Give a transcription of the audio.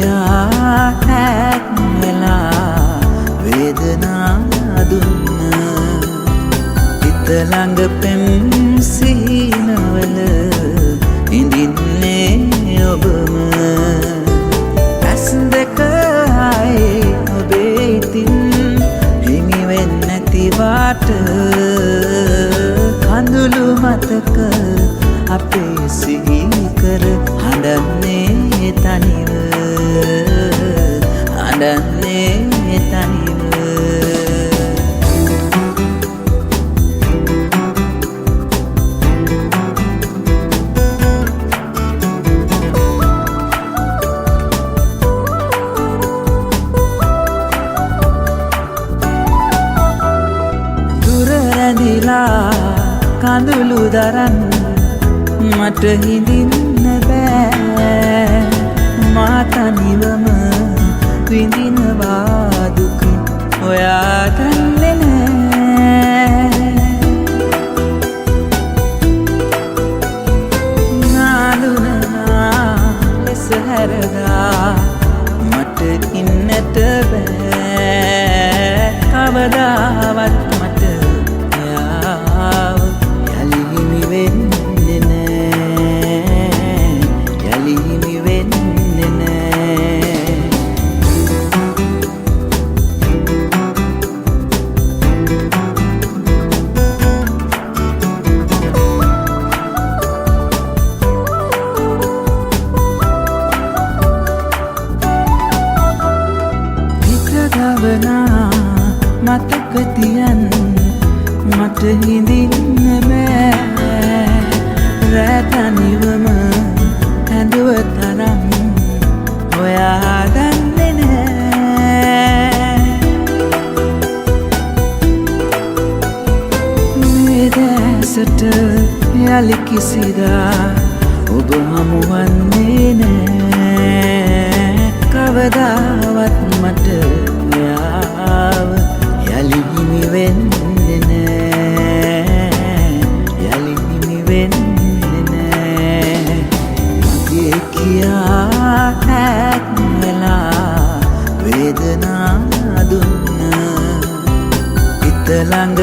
කියා හැක් වෙලා වේදනා දුන්න හිත ළඟ පෙම් සිහිනවල ඉඳින්නේ ඔබම ඇස් දෙක ආයේ ඔබේ ඉතින් හිමි වෙන්නේ නැති වාට කඳුළු මතක අපේ සිහි කර හඬන්නේ තනිව හඬන්නේ තනිව දුර රැඳිලා කඳුළු දරන් මට හිඳින්න බෑ මා තනිවම විඳිනවා දුක ඔයා දන්නේ නෑ නාලුනා ලෙස හැරලා මට ඉන්නට බෑ කවදාවත් මට යාව යලි හිමි වෙන්නේ නෑ යලි හිමි වෙන්නේ නෑ හිත ගවනා මතක තියන් මට හිඳින්න බෑ රෑ තනිවම ඇඳුව තරම් ඔයා දන්නේ නෑ මේ දැසට යලි කිසිදා ඔබ හමුවන්නේ නෑ කවදාවත් මට ඔයාව යලි හිමි වෙන්නේ නෑ යලි හිමි වෙන්නේ නෑ මගේ කියා හැක් වෙලා වේදනා දුන්න හිත ළඟ